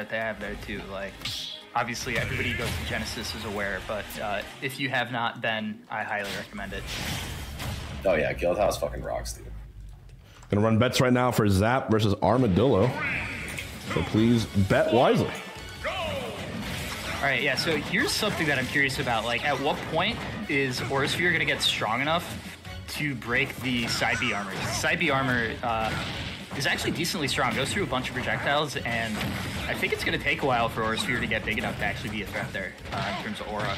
that they have there too. Like, obviously everybody who goes to Genesis is aware, but if you have not, then I highly recommend it. Oh yeah, Guildhouse fucking rocks, dude. Gonna run bets right now for Zap versus Armadillo. So please bet wisely. All right, yeah, so here's something that I'm curious about. Like, at what point is Aurasphere going to get strong enough to break the side B armor? Side B armor is actually decently strong. Goes through a bunch of projectiles, and I think it's going to take a while for Aurasphere to get big enough to actually be a threat there in terms of aura.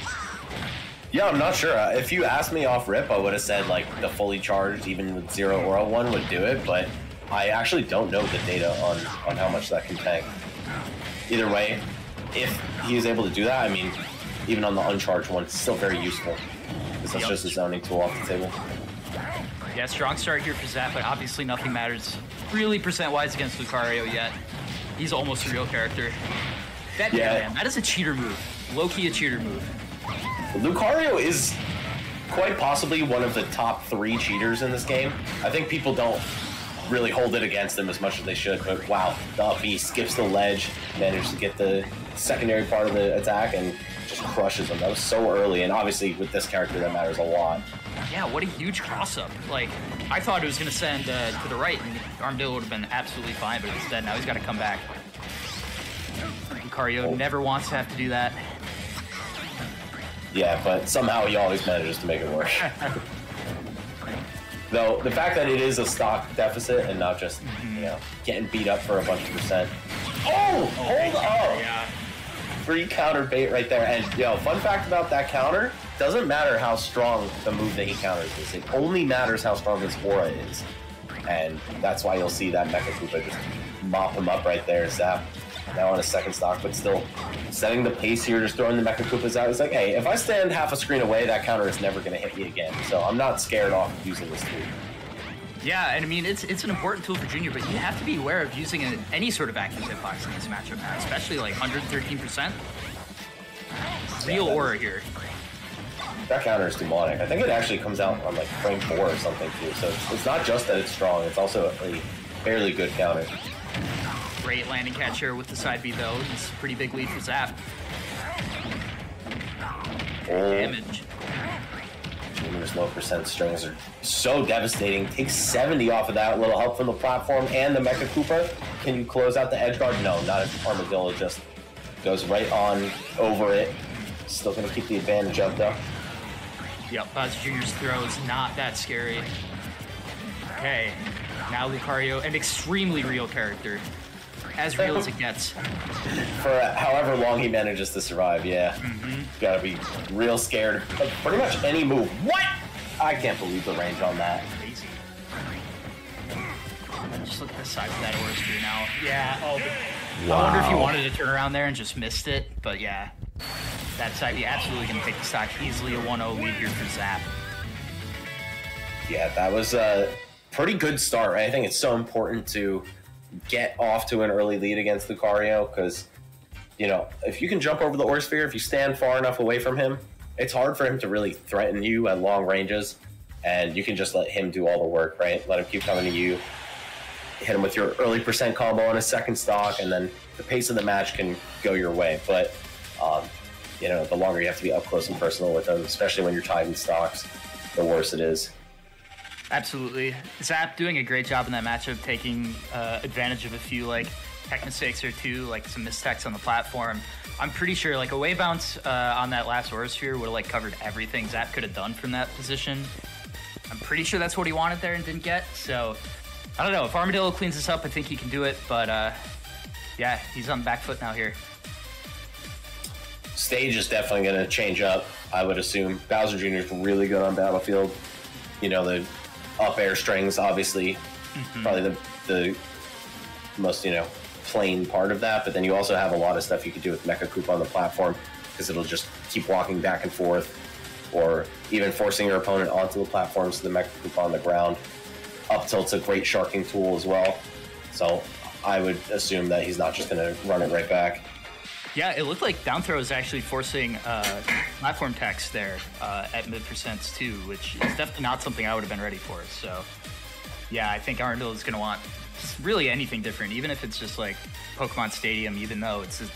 Yeah, I'm not sure. If you asked me off rip, I would have said like the fully charged, even with 0 aura one, would do it, but I actually don't know the data on how much that can tank. Either way, if he is able to do that, I mean, even on the uncharged one, it's still very useful. Because that's just a zoning tool off the table. Yeah, strong start here for Zap, but obviously nothing matters really percent-wise against Lucario yet. He's almost a real character. That, man, that is a cheater move. Low-key a cheater move. Lucario is quite possibly one of the top 3 cheaters in this game. I think people don't really hold it against him as much as they should, but wow, the up B skips the ledge, managed to get the secondary part of the attack, and just crushes him. That was so early, and obviously with this character that matters a lot. Yeah, what a huge cross-up. Like, I thought it was going to send to the right, and Armadillo would have been absolutely fine, but instead now he's got to come back. Lucario never wants to have to do that. Yeah, but somehow he always manages to make it work. Though, the fact that it is a stock deficit and not just, you know, getting beat up for a bunch of percent. Oh, hold up! Yeah. Free counter bait right there. And, yo, fun fact about that counter, doesn't matter how strong the move that he counters is. It only matters how strong his aura is. And that's why you'll see that Mecha Koopa just mop him up right there. Zap now on a second stock, but still setting the pace here, just throwing the Mecha Koopas out. It's like, hey, if I stand half a screen away, that counter is never going to hit me again. So I'm not scared off of using this tool. Yeah, and I mean, it's an important tool for Junior, but you have to be aware of using any sort of active hitbox in this matchup, man, especially like 113%. Real aura here. That counter is demonic. I think it actually comes out on like frame 4 or something too. So it's not just that it's strong, it's also a fairly good counter. Great landing catch here with the side B though. It's a pretty big lead for Zap. Damage. Junior's low percent strings are so devastating. Takes 70 off of that. A little help from the platform and the Mecha Koopa. Can you close out the edge guard? No, not if Armadillo just goes right on over it. Still gonna keep the advantage up though. Yep, Junior's throw is not that scary. Okay, now Lucario, an extremely real character. As real as it gets. For however long he manages to survive, yeah. Gotta be real scared of pretty much any move. What? I can't believe the range on that. Crazy. Just look at the size of that Aurasphere now. Yeah, oh. Wow. I wonder if he wanted to turn around there and just missed it, but yeah. That side, he absolutely gonna take the stock. Easily a 1-0 lead here for Zap. Yeah, that was a pretty good start, right? I think it's so important to get off to an early lead against Lucario because, you know, if you can jump over the Aurasphere, if you stand far enough away from him, it's hard for him to really threaten you at long ranges, and you can just let him do all the work, right? Let him keep coming to you, hit him with your early percent combo on a second stock, and then the pace of the match can go your way. But, you know, the longer you have to be up close and personal with him, especially when you're tied in stocks, the worse it is. Absolutely. Zap doing a great job in that matchup, taking advantage of a few like tech mistakes or two, like some mistechs on the platform. I'm pretty sure like a way bounce on that last Aurasphere would have like covered everything Zap could have done from that position. I'm pretty sure that's what he wanted there and didn't get. So I don't know. If Armadillo cleans this up, I think he can do it. But yeah, he's on the back foot now here. Stage is definitely going to change up, I would assume. Bowser Jr. is really good on Battlefield. You know, the up air strings, obviously, probably the most, you know, plain part of that. But then you also have a lot of stuff you could do with Mecha Koopa on the platform because it'll just keep walking back and forth, or even forcing your opponent onto the platform so the Mecha Koopa on the ground. Up tilt's a great sharking tool as well. So I would assume that he's not just going to run it right back. Yeah, it looked like down throw is actually forcing platform techs there at mid percents too, which is definitely not something I would have been ready for. So yeah, I think Armadillo is going to want just really anything different, even if it's just like Pokemon Stadium, even though it's a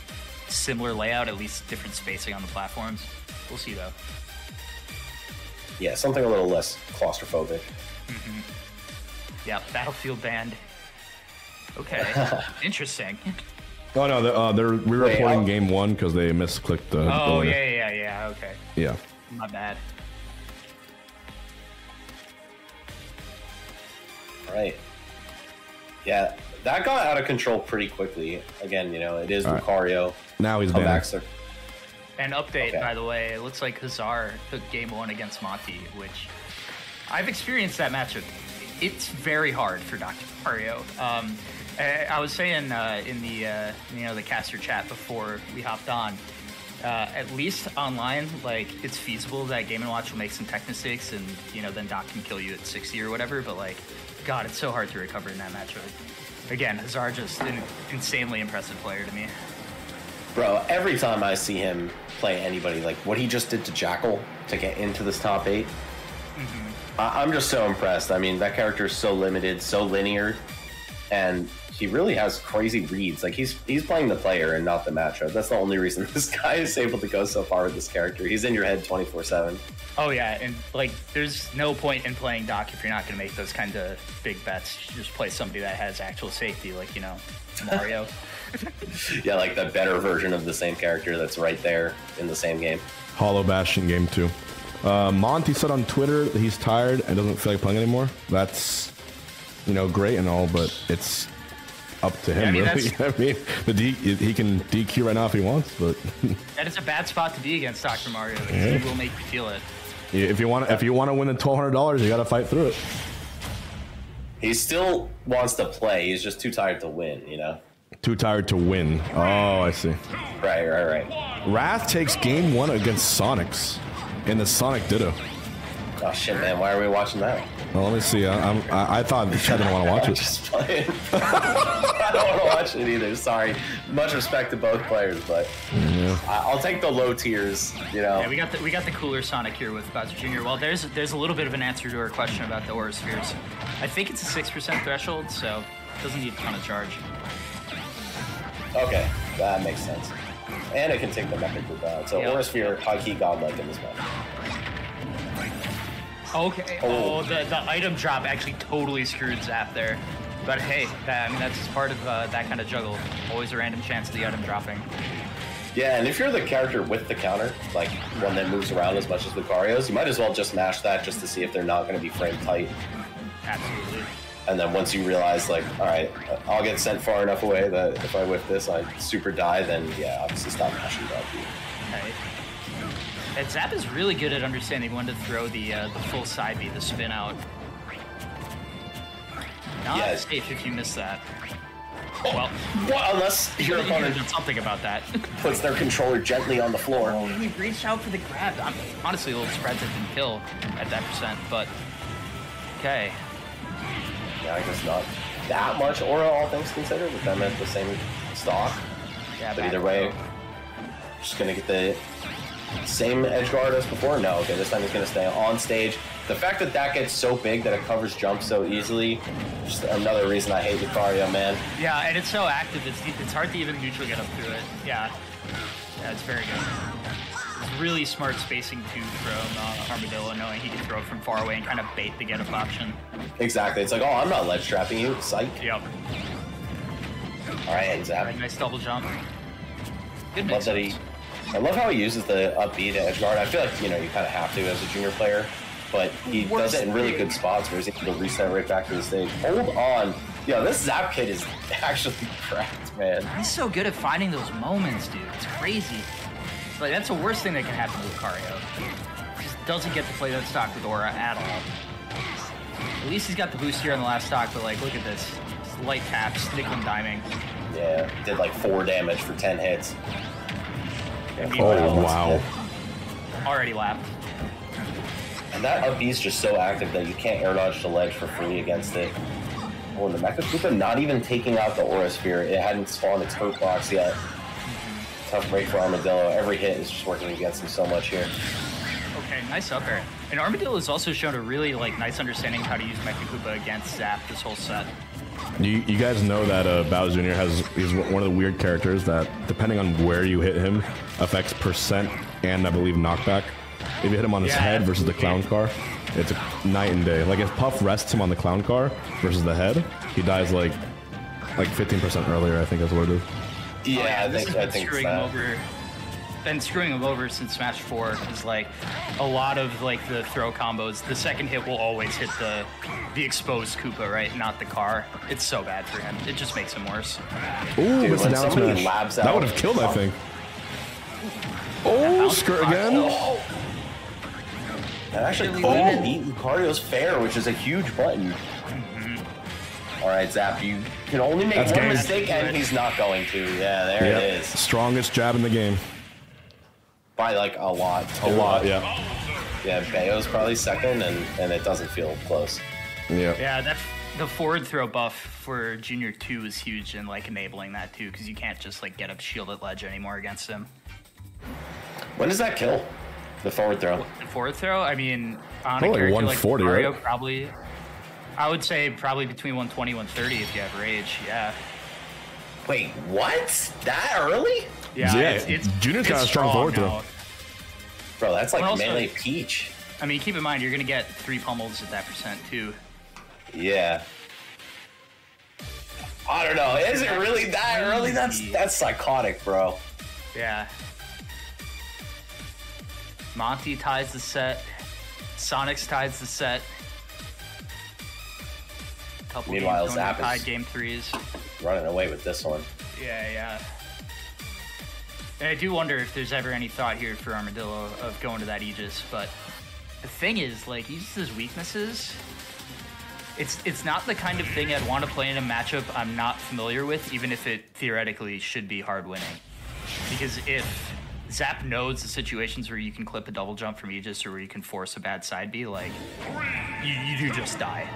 similar layout, at least different spacing on the platforms. We'll see though. Yeah, something a little less claustrophobic. Yeah, Battlefield banned. Okay, interesting. Oh no, they're re-reporting game 1 because they misclicked the. Oh yeah. Okay. Yeah. My bad. Right. Yeah, that got out of control pretty quickly. Again, it is Lucario. Now he's Come banned. back, sir. An update, by the way. It looks like Hazard took game 1 against Monty, which I've experienced that matchup. It's very hard for Dr. Mario. I was saying in the caster chat before we hopped on, at least online, like it's feasible that Game & Watch will make some tech mistakes and then Doc can kill you at 60 or whatever. But like, God, it's so hard to recover in that matchup. Again, Hazard just an insanely impressive player to me. Bro, every time I see him play anybody, like what he just did to Jackal to get into this top 8, I'm just so impressed. I mean, that character is so limited, so linear, and he really has crazy reads. Like he's playing the player and not the matchup. That's the only reason this guy is able to go so far with this character. He's in your head 24/7. Oh yeah, and like there's no point in playing Doc if you're not going to make those kind of big bets. You should just play somebody that has actual safety, like Mario. Yeah, like the better version of the same character that's right there in the same game. Hollow Bastion game 2. Monty said on Twitter that he's tired and doesn't feel like playing anymore. That's great and all, but it's up to him, really. I mean, he can DQ right now if he wants, but that is a bad spot to be against Dr. Mario. He will make you feel it. If you want to win the $1,200, you got to fight through it. He still wants to play. He's just too tired to win. Too tired to win. Oh, I see. Right. Wrath takes game 1 against Sonics in the Sonic Ditto. Oh shit, man! Why are we watching that? Well, let me see. I thought Chad didn't want to watch it. Just playing. I don't want to watch it either. Sorry. Much respect to both players, but I'll take the low tiers. Yeah, we got the cooler Sonic here with Bowser Jr. Well, there's a little bit of an answer to our question about the Aura Spheres. I think it's a 6% threshold, so it doesn't need a ton of charge. Okay, that makes sense. And it can take the Mecha Group out. So Aura Sphere, high key godlike in this match. Okay. Oh, the item drop actually totally screwed Zap there. But hey, that's just part of that kind of juggle. Always a random chance of the item dropping. Yeah, and if you're the character with the counter, like one that moves around as much as Lucario's, you might as well just mash that just to see if they're not going to be frame tight. Absolutely. And then once you realize, like, all right, I'll get sent far enough away that if I whiff this, I super die, then yeah, obviously stop mashing that. Right. And Zap is really good at understanding when to throw the full side B, the spin out. Not safe if you miss that. Well, unless your opponent did something about that. Puts their controller gently on the floor. Oh, he reached out for the grab. I'm honestly a little surprised it didn't kill at that percent, but okay. Yeah, I guess not that much aura, all things considered, with them at the same stock. Yeah, but either way, just gonna get the same edge guard as before. No, okay, this time he's gonna stay on stage. The fact that that gets so big that it covers jump so easily, just another reason I hate Lucario, man. Yeah, and it's so active, it's hard to even neutral get up through it. Yeah, it's very good. It's really smart spacing too from Armadillo, knowing he can throw it from far away and kind of bait the get-up option. Exactly. It's like, oh, I'm not ledge trapping you. Psych. Yep. All right, Zap. Right, nice double jump. Good mix. I love how he uses the up B to edge guard. I feel like, you kind of have to as a junior player, but he does it in really good spots where he's able to reset right back to the stage. Hold on. Yo, this Zap kid is actually cracked, man. He's so good at finding those moments, dude. It's crazy. Like, that's the worst thing that can happen to Lucario. He just doesn't get to play that stock with Aura at all. At least he's got the boost here on the last stock, but like, look at this. Just light taps, nickel and diming. Yeah, did like 4 damage for 10 hits. Oh, wow. Already lapped. And that up B is just so active that you can't air dodge the ledge for free against it. Oh, and the Mecha Koopa not even taking out the Aura Sphere. It hadn't spawned its hurt box yet. Tough break for Armadillo. Every hit is just working against him so much here. Okay, nice up air. And Armadillo has also shown a really nice understanding of how to use Mecha Koopa against Zap this whole set. You guys know that Bowser Jr. is one of the weird characters that, depending on where you hit him, affects percent and I believe knockback. If you hit him on his head versus the clown car, it's a night and day. Like if Puff rests him on the clown car versus the head, he dies like 15% earlier. I think that's what it is. Yeah, I think screwing him over. Been screwing him over since Smash 4 is like a lot of like the throw combos. The second hit will always hit the exposed Koopa, right? Not the car. It's so bad for him. It just makes him worse. Ooh, it's a down smash. That would have killed, I think. Oh, skirt again. Oh. That actually beat Lucario's fair, which is a huge button. All right, Zap, you can only make one mistake, and he's not going to. Yeah, there it is. Strongest jab in the game. By like a lot. A lot, yeah. Yeah, Bayo's probably second, and it doesn't feel close. Yeah. Yeah, the forward throw buff for Junior 2 is huge in like enabling that too, because you can't just like get up shielded ledge anymore against him. When does that kill? The forward throw? The forward throw? I mean, on probably a character 140, like Lucario, right? probably. I would say probably between 120 and 130 if you have rage, yeah. Wait, what? That early? Yeah, it's Junior's got a strong forward throw. Bro, that's like melee Peach. I mean, keep in mind, you're going to get 3 pummels at that percent, too. Yeah. I don't know. Is it really that early? That's psychotic, bro. Yeah. Monty ties the set. Sonic's ties the set. Meanwhile, Zap is tied game 3s. running away with this one. Yeah. And I do wonder if there's ever any thought here for Armadillo of going to that Aegis, but the thing is, like, Aegis's weaknesses, it's not the kind of thing I'd want to play in a matchup I'm not familiar with, even if it theoretically should be hard winning. Because if Zap knows the situations where you can clip a double jump from Aegis or where you can force a bad side B, like, you do just die.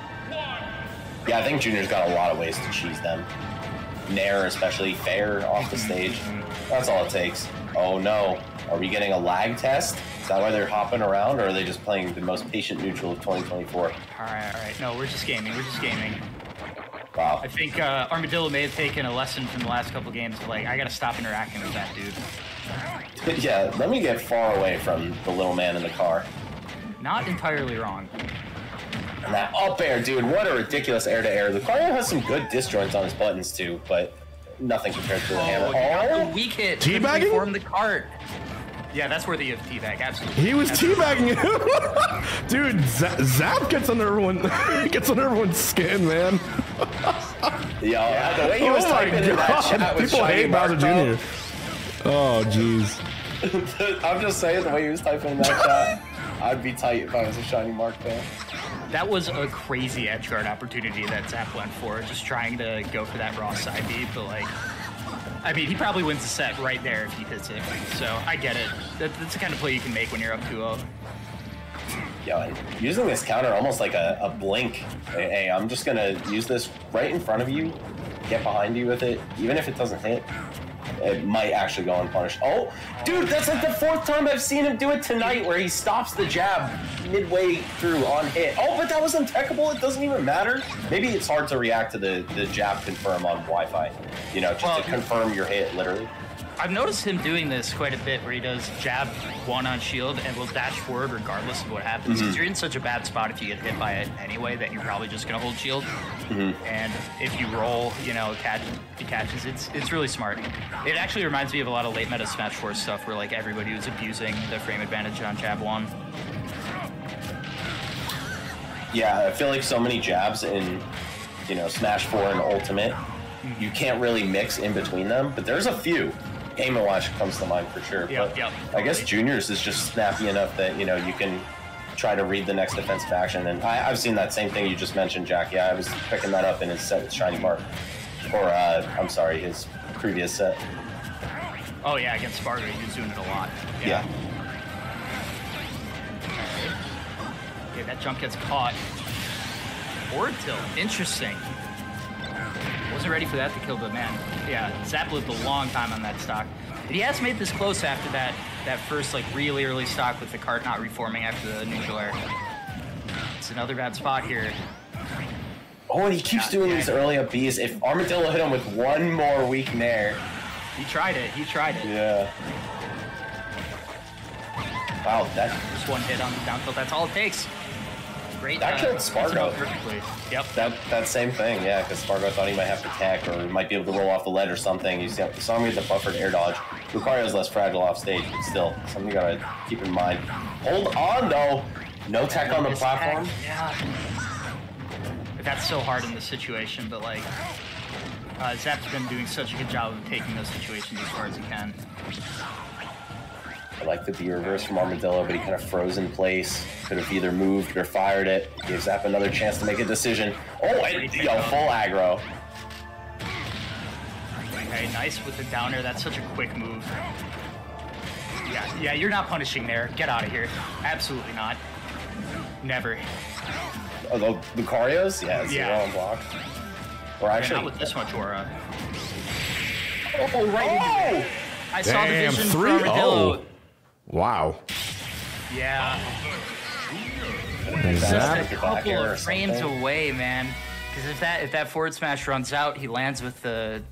Yeah, I think Junior's got a lot of ways to cheese them. Nair, especially fair off the stage. That's all it takes. Oh no. Are we getting a lag test? Is that why they're hopping around, or are they just playing the most patient neutral of 2024? All right. No, we're just gaming. Wow. I think Armadillo may have taken a lesson from the last couple games. Like, I gotta stop interacting with that dude. Yeah, let me get far away from the little man in the car. Not entirely wrong. And that up air, dude, what a ridiculous air-to-air. Lucario has some good disjoints on his buttons, too, but nothing compared to the hammer. Oh, weak hit. Teabagging? Form the cart. Yeah, that's worthy of teabag, absolutely. He was teabagging him. Dude, Zap gets under everyone's skin, man. Yo, the way he was typing in that chat with people hate Bowser Jr. Oh, jeez. I'm just saying, the way he was typing in that chat, I'd be tight if I was a Shiny Mark fan. That was a crazy edgeguard opportunity that Zap went for, just trying to go for that raw side B, but like, I mean, he probably wins the set right there if he hits it, so I get it. That's the kind of play you can make when you're up 2-0. Yo, and using this counter almost like a blink. Hey, I'm just gonna use this right in front of you, get behind you with it, even if it doesn't hit. It might actually go unpunished. Oh, dude, that's like the 4th time I've seen him do it tonight where he stops the jab midway through on hit. Oh, but that was untechable. It doesn't even matter. Maybe it's hard to react to the jab confirm on Wi-Fi. You know, just to confirm your hit, literally. I've noticed him doing this quite a bit where he does jab 1 on shield and will dash forward regardless of what happens. Because you're in such a bad spot if you get hit by it anyway that you're probably just going to hold shield. And if you roll, you know, he catches, it's really smart. It actually reminds me of a lot of late meta Smash 4 stuff where like everybody was abusing the frame advantage on jab 1. Yeah, I feel like so many jabs in, you know, Smash 4 and Ultimate, you can't really mix in between them, but there's a few. Game & Watch comes to mind for sure, but I guess Junior's is just snappy enough that, you know, you can try to read the next defensive action, and I've seen that same thing you just mentioned, Jack. Yeah, I was picking that up in his set with Shiny Mark, or I'm sorry, his previous set. Oh yeah, against Sparta, he was doing it a lot. Yeah. Okay, that jump gets caught. Forward tilt, interesting. Wasn't ready for that to kill, but man, yeah, Zap lived a long time on that stock. But he has made this close after that first like really early stock with the cart not reforming after the neutral air. It's another bad spot here. Oh, and he keeps doing these early up Bs. If Armadillo hit him with one more weak nair. He tried it. Yeah. Wow, just one hit on the down tilt. That's all it takes. Great. That killed Spargo. Perfectly. Yep. That same thing, yeah, because Spargo thought he might have to tech or might be able to roll off the ledge or something. You saw him get the buffered air dodge. Lucario's less fragile off stage, but still, something you gotta keep in mind. Hold on, though. No tech on the platform. Yeah. That's so hard in this situation, but like, Zap's been doing such a good job of taking those situations as far as he can. I like the B reverse from Armadillo, but he kind of froze in place. Could have either moved or fired it. Gave Zap another chance to make a decision. Oh, and full aggro. Okay, nice with the downer. That's such a quick move. Yeah, you're not punishing there. Get out of here. Absolutely not. Never. Oh, the Lucarios? Yeah, zero on block. Or actually, not with this much aura. Oh, right. I saw the vision for 3-0. Armadillo. Wow. Yeah. Just a couple of frames away, man. Because if that forward smash runs out, he lands with the